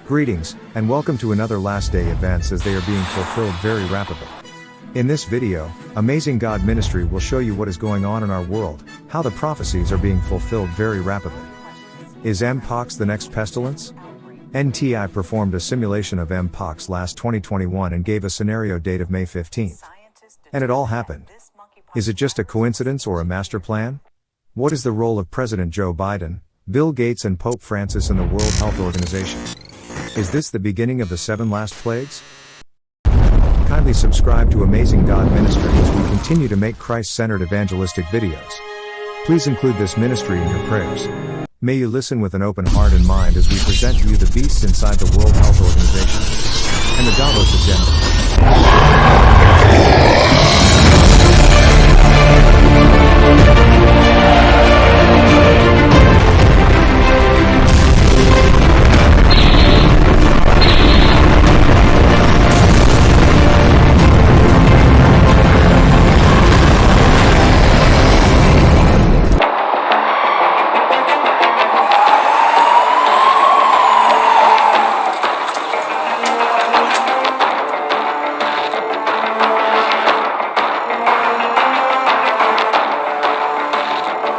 Greetings, and welcome to another last day events as they are being fulfilled very rapidly. In this video, Amazing God Ministry will show you what is going on in our world, how the prophecies are being fulfilled very rapidly. Is M Pox the next pestilence? NTI performed a simulation of M Pox last 2021 and gave a scenario date of May 15th. And it all happened. Is it just a coincidence or a master plan? What is the role of President Joe Biden, Bill Gates and Pope Francis in the World Health Organization? Is this the beginning of the 7 last plagues? Kindly subscribe to Amazing God Ministry as we continue to make Christ-centered evangelistic videos. Please include this ministry in your prayers. May you listen with an open heart and mind as we present to you the beasts inside the World Health Organization and the Davos agenda.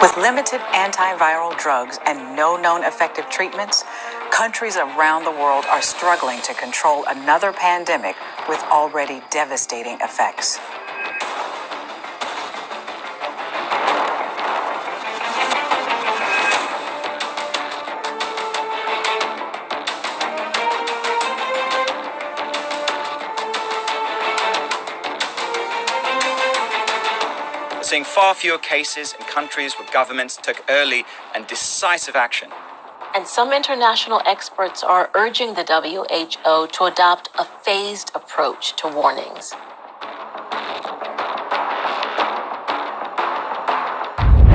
With limited antiviral drugs and no known effective treatments, countries around the world are struggling to control another pandemic with already devastating effects. Seeing far fewer cases in countries where governments took early and decisive action. And some international experts are urging the WHO to adopt a phased approach to warnings.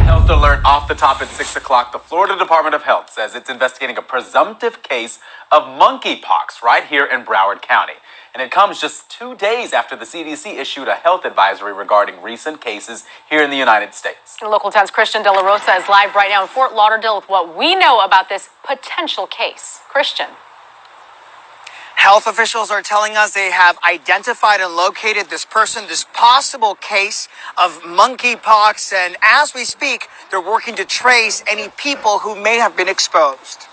Health alert off the top at 6 o'clock. The Florida Department of Health says it's investigating a presumptive case of monkeypox right here in Broward County. And it comes just 2 days after the CDC issued a health advisory regarding recent cases here in the United States. Local 10's Christian De La Rosa is live right now in Fort Lauderdale with what we know about this potential case. Christian. Health officials are telling us they have identified and located this person, this possible case of monkeypox, and as we speak, they're working to trace any people who may have been exposed.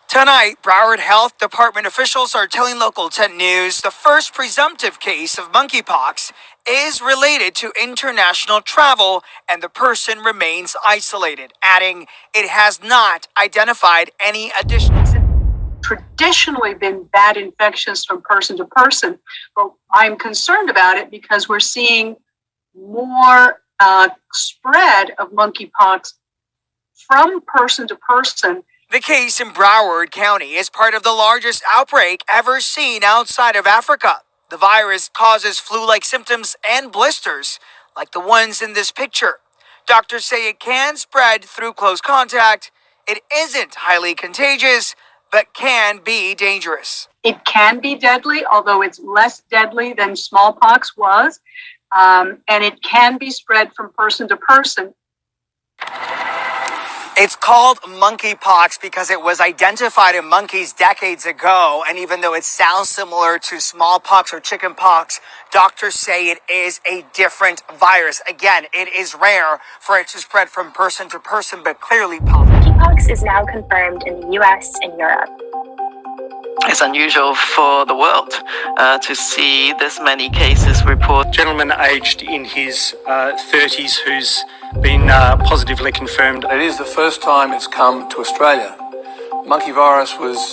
Tonight, Broward Health Department officials are telling Local 10 News the first presumptive case of monkeypox is related to international travel and the person remains isolated, adding it has not identified any additional. Traditionally been bad infections from person to person, but I'm concerned about it because we're seeing more spread of monkeypox from person to person. The case in Broward County is part of the largest outbreak ever seen outside of Africa. The virus causes flu-like symptoms and blisters, like the ones in this picture. Doctors say it can spread through close contact. It isn't highly contagious, but can be dangerous. It can be deadly, although it's less deadly than smallpox was, and it can be spread from person to person. It's called monkeypox because it was identified in monkeys decades ago, and even though it sounds similar to smallpox or chickenpox, doctors say it is a different virus. Again, it is rare for it to spread from person to person, but clearly possible. Monkeypox is now confirmed in the US and Europe. It's unusual for the world to see this many cases reported. Gentleman aged in his 30s who's been positively confirmed. It is the first time it's come to Australia. Monkey virus was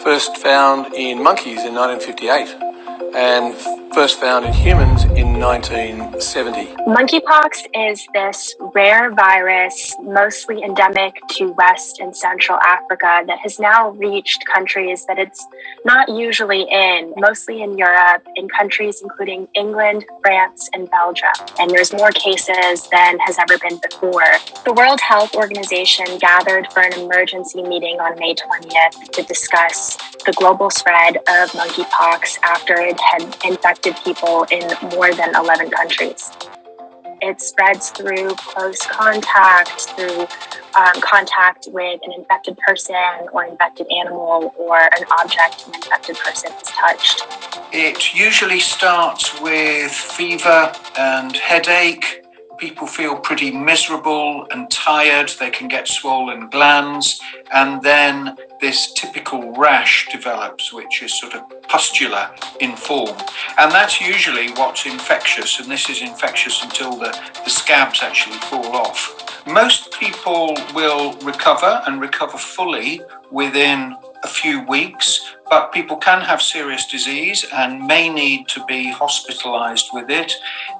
first found in monkeys in 1958 and first found in humans in 1970. Monkeypox is this rare virus, mostly endemic to West and Central Africa, that has now reached countries that it's not usually in, mostly in Europe, in countries including England, France, and Belgium. And there's more cases than has ever been before. The World Health Organization gathered for an emergency meeting on May 20th to discuss the global spread of monkeypox after it had infected people in more than 11 countries. It spreads through close contact, through contact with an infected person or infected animal or an object an infected person has touched. It usually starts with fever and headache. People feel pretty miserable and tired. They can get swollen glands. And then this typical rash develops, which is sort of pustular in form. And that's usually what's infectious. And this is infectious until the scabs actually fall off. Most people will recover and recover fully within a few weeks, but people can have serious disease and may need to be hospitalized with it.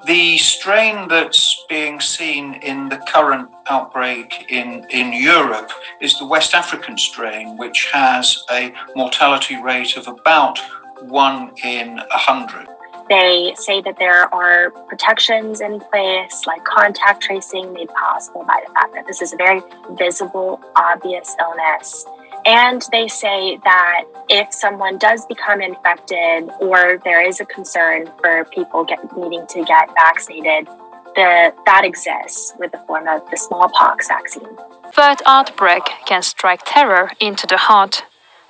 The strain that's being seen in the current outbreak in Europe is the West African strain, which has a mortality rate of about 1 in 100. They say that there are protections in place, like contact tracing made possible by the fact that this is a very visible, obvious illness. And they say that if someone does become infected or there is a concern for people needing to get vaccinated, that exists with the form of the smallpox vaccine. Third outbreak can strike terror into the heart.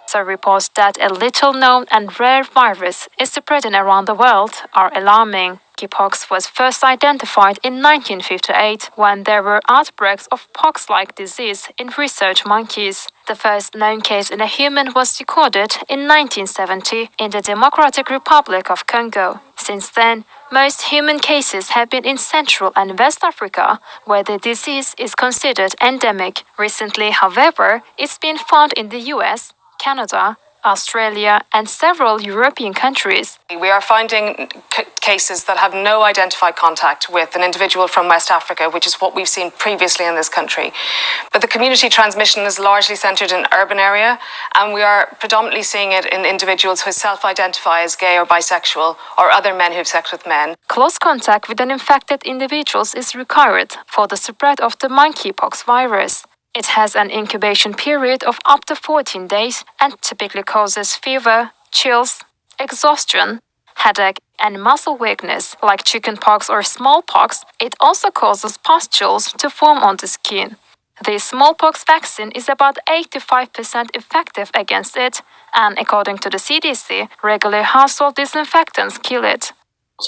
So reports that a little-known and rare virus is spreading around the world are alarming. Mpox was first identified in 1958 when there were outbreaks of pox-like disease in research monkeys. The first known case in a human was recorded in 1970 in the Democratic Republic of Congo. Since then, most human cases have been in Central and West Africa, where the disease is considered endemic. Recently, however, it's been found in the US, Canada, Australia, and several European countries. We are finding cases that have no identified contact with an individual from West Africa, which is what we've seen previously in this country. But the community transmission is largely centered in urban area, and we are predominantly seeing it in individuals who self-identify as gay or bisexual, or other men who have sex with men. Close contact with an infected individual is required for the spread of the monkeypox virus. It has an incubation period of up to 14 days and typically causes fever, chills, exhaustion, headache, and muscle weakness like chickenpox or smallpox. It also causes pustules to form on the skin. The smallpox vaccine is about 85% effective against it, and according to the CDC, regular household disinfectants kill it.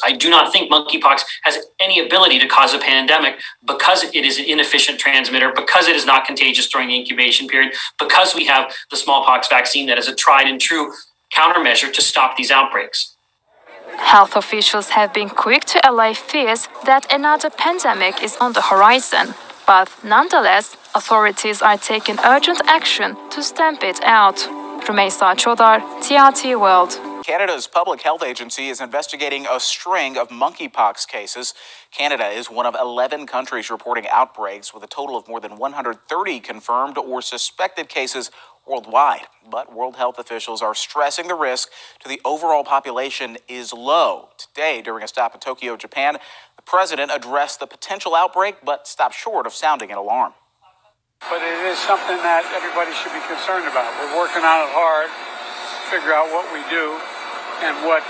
I do not think monkeypox has any ability to cause a pandemic because it is an inefficient transmitter, because it is not contagious during the incubation period, because we have the smallpox vaccine that is a tried and true countermeasure to stop these outbreaks. Health officials have been quick to allay fears that another pandemic is on the horizon, but nonetheless, authorities are taking urgent action to stamp it out. Rumeysa Chodar, TRT World. Canada's public health agency is investigating a string of monkeypox cases. Canada is one of 11 countries reporting outbreaks, with a total of more than 130 confirmed or suspected cases worldwide. But World Health officials are stressing the risk to the overall population is low. Today, during a stop in Tokyo, Japan, the president addressed the potential outbreak, but stopped short of sounding an alarm. But it is something that everybody should be concerned about. We're working on it hard, figure out what we do and what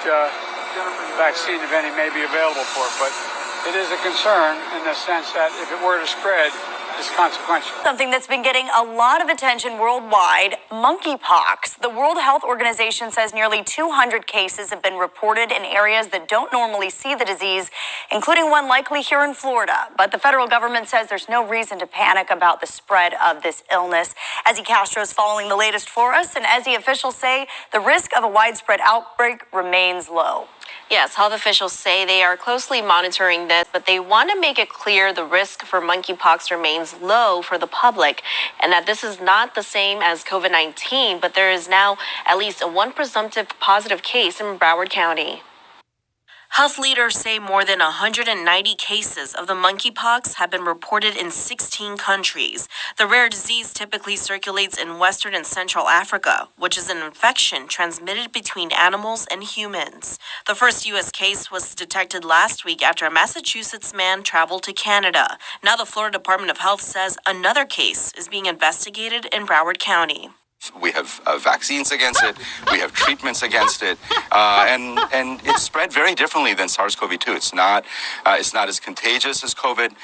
vaccine, if any, may be available for it. But it is a concern in the sense that if it were to spread, it's consequential. Something that's been getting a lot of attention worldwide, monkeypox. The World Health Organization says nearly 200 cases have been reported in areas that don't normally see the disease, including one likely here in Florida. But the federal government says there's no reason to panic about the spread of this illness. Ezzy Castro is following the latest for us, and Ezzy, officials say the risk of a widespread outbreak remains low. Yes, health officials say they are closely monitoring this, but they want to make it clear the risk for monkeypox remains low for the public, and that this is not the same as COVID-19, but there is now at least one presumptive positive case in Broward County. Health leaders say more than 190 cases of the monkeypox have been reported in 16 countries. The rare disease typically circulates in Western and Central Africa, which is an infection transmitted between animals and humans. The first U.S. case was detected last week after a Massachusetts man traveled to Canada. Now the Florida Department of Health says another case is being investigated in Broward County. We have vaccines against it. We have treatments against it, and it's spread very differently than SARS-CoV-2. It's not as contagious as COVID.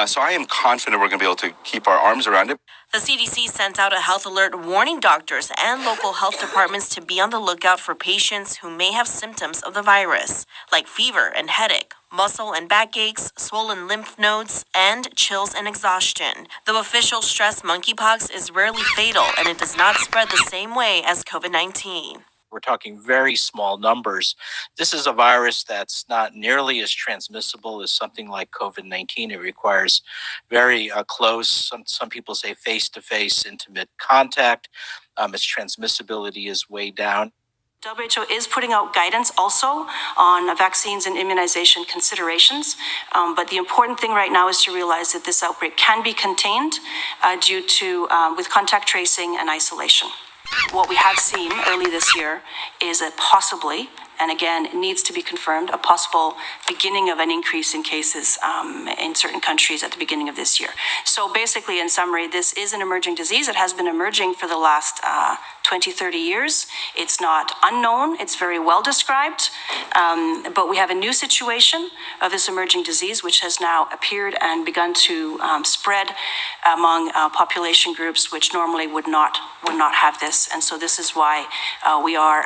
So I am confident we're going to be able to keep our arms around it. The CDC sent out a health alert warning doctors and local health departments to be on the lookout for patients who may have symptoms of the virus, like fever and headache, muscle and back aches, swollen lymph nodes, and chills and exhaustion. Though officials stress monkeypox is rarely fatal and it does not spread the same way as COVID-19. We're talking very small numbers. This is a virus that's not nearly as transmissible as something like COVID-19. It requires very close, some people say face-to-face intimate contact. Its transmissibility is way down. WHO is putting out guidance also on vaccines and immunization considerations. But the important thing right now is to realize that this outbreak can be contained due to with contact tracing and isolation. What we have seen early this year is a possibly, and again, it needs to be confirmed, a possible beginning of an increase in cases in certain countries at the beginning of this year. So basically, in summary, this is an emerging disease. It has been emerging for the last 20, 30 years. It's not unknown. It's very well described. But we have a new situation of this emerging disease, which has now appeared and begun to spread among population groups which normally would not have this. And so this is why we are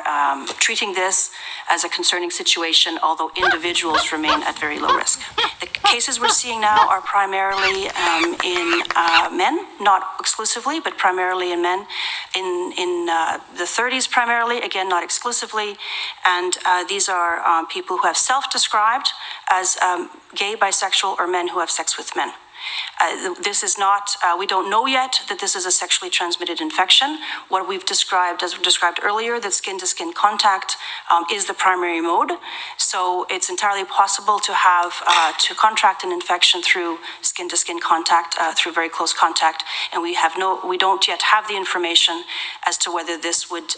treating this as a concerning situation, although individuals remain at very low risk. The cases we're seeing now are primarily in men, not exclusively, but primarily in men, in the 30s primarily, again, not exclusively. And these are people who have self-described as gay, bisexual, or men who have sex with men. This is not, we don't know yet that this is a sexually transmitted infection. What we've described, as we described earlier, that skin-to-skin contact is the primary mode. So it's entirely possible to have, to contract an infection through skin-to-skin contact, through very close contact. And we don't yet have the information as to whether this would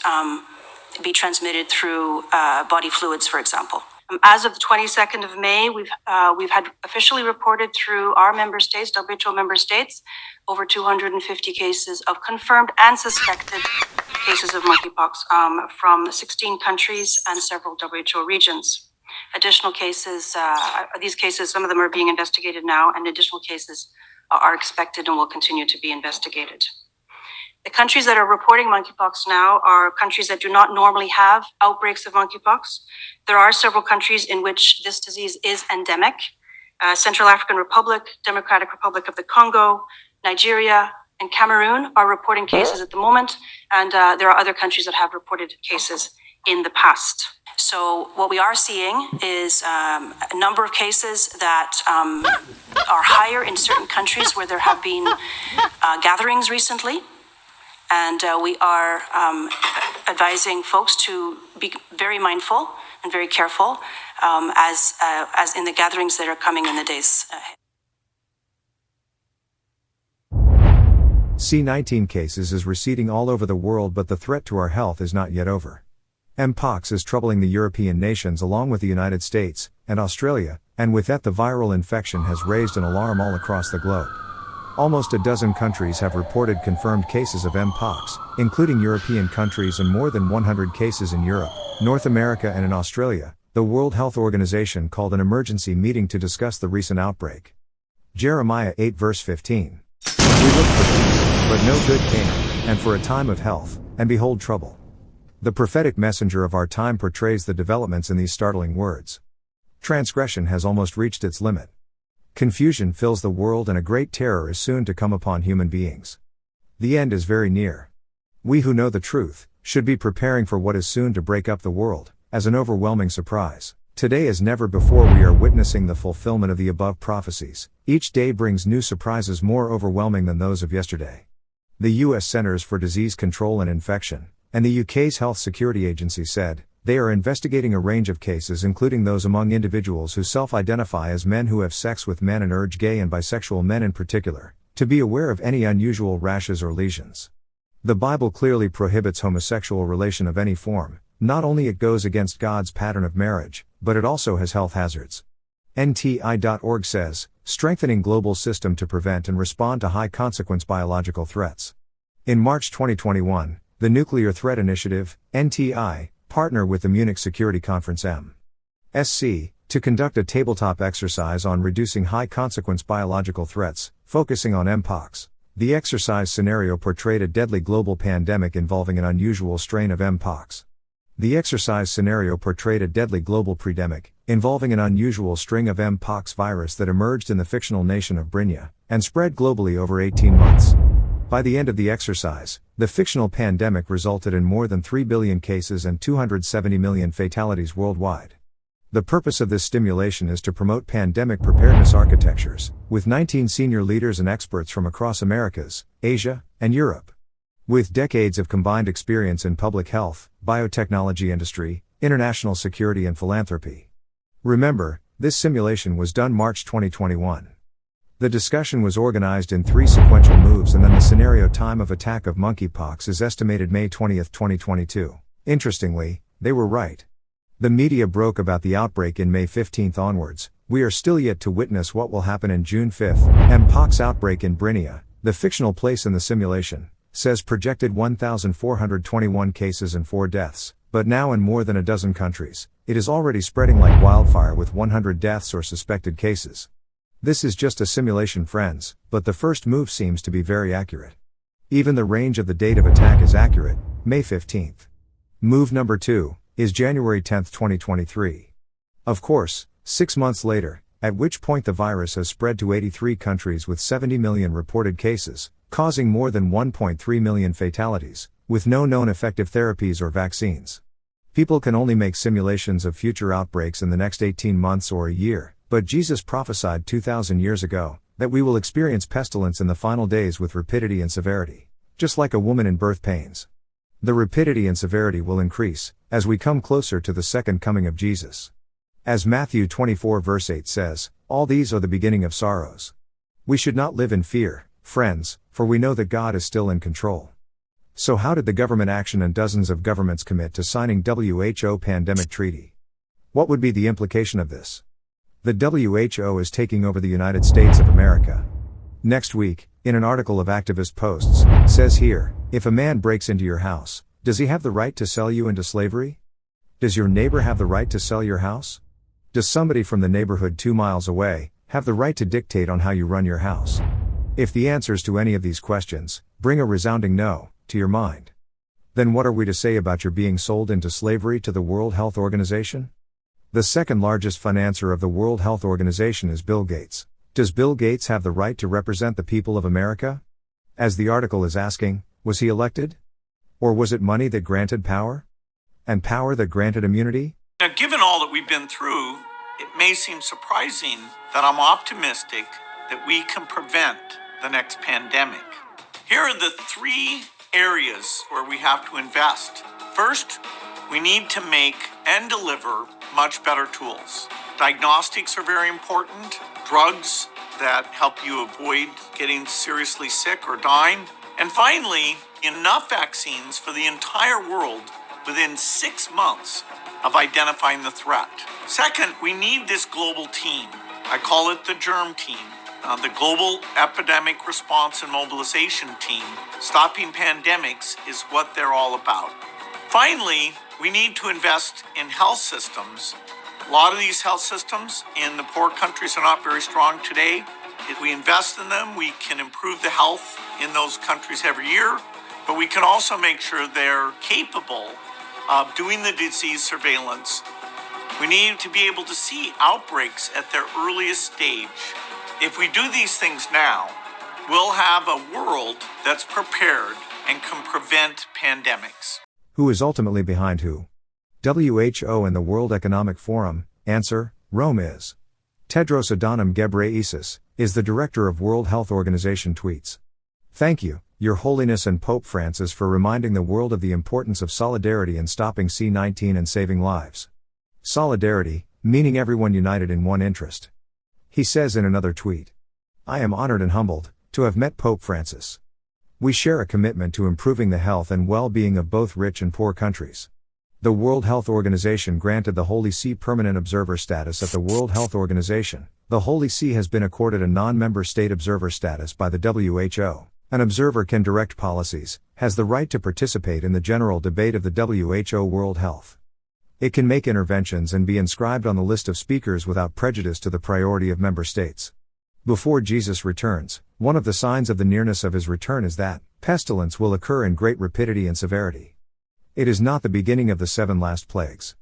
be transmitted through body fluids, for example. As of the 22nd of May, we've had officially reported through our member states, WHO member states, over 250 cases of confirmed and suspected cases of monkeypox from 16 countries and several WHO regions. Additional cases, these cases, some of them are being investigated now, and additional cases are expected and will continue to be investigated. The countries that are reporting monkeypox now are countries that do not normally have outbreaks of monkeypox. There are several countries in which this disease is endemic. Central African Republic, Democratic Republic of the Congo, Nigeria, and Cameroon are reporting cases at the moment. And there are other countries that have reported cases in the past. So what we are seeing is a number of cases that are higher in certain countries where there have been gatherings recently. And we are advising folks to be very mindful and very careful as in the gatherings that are coming in the days ahead. C-19 cases is receding all over the world, but the threat to our health is not yet over. M Pox is troubling the European nations along with the United States and Australia, and with that the viral infection has raised an alarm all across the globe. Almost a dozen countries have reported confirmed cases of M Pox, including European countries and more than 100 cases in Europe, North America and in Australia. The World Health Organization called an emergency meeting to discuss the recent outbreak. Jeremiah 8 verse 15. We looked for peace, but no good came, and for a time of health, and behold trouble. The prophetic messenger of our time portrays the developments in these startling words. Transgression has almost reached its limit. Confusion fills the world and a great terror is soon to come upon human beings. The end is very near. We who know the truth should be preparing for what is soon to break up the world, as an overwhelming surprise. Today as never before we are witnessing the fulfillment of the above prophecies. Each day brings new surprises more overwhelming than those of yesterday. The US Centers for Disease Control and Infection, and the UK's Health Security Agency said, they are investigating a range of cases including those among individuals who self-identify as men who have sex with men and urge gay and bisexual men in particular, to be aware of any unusual rashes or lesions. The Bible clearly prohibits homosexual relation of any form. Not only it goes against God's pattern of marriage, but it also has health hazards. NTI.org says, strengthening global system to prevent and respond to high-consequence biological threats. In March 2021, The Nuclear Threat Initiative, NTI, partner with the Munich Security Conference MSC, to conduct a tabletop exercise on reducing high-consequence biological threats, focusing on Mpox. The exercise scenario portrayed a deadly global pandemic involving an unusual strain of Mpox. The exercise scenario portrayed a deadly global pandemic, involving an unusual string of Mpox virus that emerged in the fictional nation of Brinia, and spread globally over 18 months. By the end of the exercise, the fictional pandemic resulted in more than 3 billion cases and 270 million fatalities worldwide. The purpose of this stimulation is to promote pandemic preparedness architectures, with 19 senior leaders and experts from across Americas, Asia, and Europe. With decades of combined experience in public health, biotechnology industry, international security and philanthropy. Remember, this simulation was done March 2021. The discussion was organized in 3 sequential moves, and then the scenario time of attack of monkeypox is estimated May 20, 2022. Interestingly, they were right. The media broke about the outbreak in May 15 onwards. We are still yet to witness what will happen in June 5. Mpox outbreak in Brinia, the fictional place in the simulation, says projected 1,421 cases and 4 deaths, but now in more than a dozen countries, it is already spreading like wildfire with 100 deaths or suspected cases. This is just a simulation, friends, but the first move seems to be very accurate. Even the range of the date of attack is accurate, May 15th. Move number 2 is January 10, 2023. Of course, 6 months later, at which point the virus has spread to 83 countries with 70 million reported cases, causing more than 1.3 million fatalities, with no known effective therapies or vaccines. People can only make simulations of future outbreaks in the next 18 months or a year. But Jesus prophesied 2,000 years ago that we will experience pestilence in the final days with rapidity and severity, just like a woman in birth pains. The rapidity and severity will increase as we come closer to the second coming of Jesus. As Matthew 24 verse 8 says, all these are the beginning of sorrows. We should not live in fear, friends, for we know that God is still in control. So how did the government action and dozens of governments commit to signing WHO pandemic treaty? What would be the implication of this? The WHO is taking over the United States of America. Next week, in an article of activist posts, says here, if a man breaks into your house, does he have the right to sell you into slavery? Does your neighbor have the right to sell your house? Does somebody from the neighborhood 2 miles away have the right to dictate on how you run your house? If the answers to any of these questions bring a resounding no to your mind, then what are we to say about your being sold into slavery to the World Health Organization? The second largest financier of the World Health Organization is Bill Gates. Does Bill Gates have the right to represent the people of America? As the article is asking, was he elected? Or was it money that granted power? And power that granted immunity? Now, given all that we've been through, it may seem surprising that I'm optimistic that we can prevent the next pandemic. Here are the 3 areas where we have to invest. First, we need to make and deliver much better tools. Diagnostics are very important, drugs that help you avoid getting seriously sick or dying, and finally, enough vaccines for the entire world within 6 months of identifying the threat. Second, we need this global team. I call it the germ team, the Global Epidemic Response and Mobilization Team. Stopping pandemics is what they're all about. Finally, we need to invest in health systems. A lot of these health systems in the poor countries are not very strong today. If we invest in them, we can improve the health in those countries every year, but we can also make sure they're capable of doing the disease surveillance. We need to be able to see outbreaks at their earliest stage. If we do these things now, we'll have a world that's prepared and can prevent pandemics. Who is ultimately behind who? WHO and the World Economic Forum. Answer, Rome is. Tedros Adhanom Ghebreyesus is the director of World Health Organization. Tweets, thank you, Your Holiness and Pope Francis, for reminding the world of the importance of solidarity in stopping C-19 and saving lives. Solidarity, meaning everyone united in one interest. He says in another tweet, I am honored and humbled to have met Pope Francis. We share a commitment to improving the health and well-being of both rich and poor countries. The World Health Organization granted the Holy See permanent observer status at the World Health Organization. The Holy See has been accorded a non-member state observer status by the WHO. An observer can direct policies, has the right to participate in the general debate of the WHO World Health. It can make interventions and be inscribed on the list of speakers without prejudice to the priority of member states. Before Jesus returns, one of the signs of the nearness of his return is that pestilence will occur in great rapidity and severity. It is not the beginning of the 7 last plagues.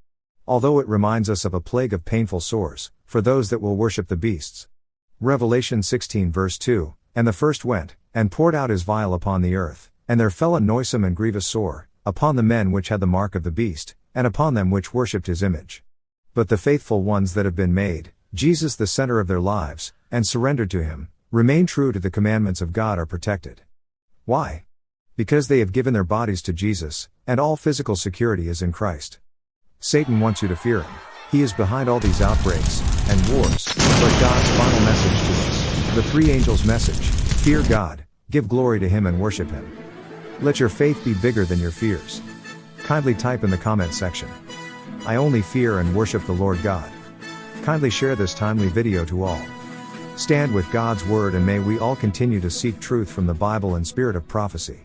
Although it reminds us of a plague of painful sores, for those that will worship the beasts. Revelation 16 verse 2, And the first went, and poured out his vial upon the earth, and there fell a noisome and grievous sore, upon the men which had the mark of the beast, and upon them which worshipped his image. But the faithful ones that have been made, Jesus the center of their lives, and surrendered to him, remain true to the commandments of God, are protected. Why? Because they have given their bodies to Jesus, and all physical security is in Christ. Satan wants you to fear him. He is behind all these outbreaks and wars, but God's final message to us, the 3 angels' message: fear God, give glory to him and worship him. Let your faith be bigger than your fears. Kindly type in the comment section, I only fear and worship the Lord God. Kindly share this timely video to all. Stand with God's word, and may we all continue to seek truth from the Bible and spirit of prophecy.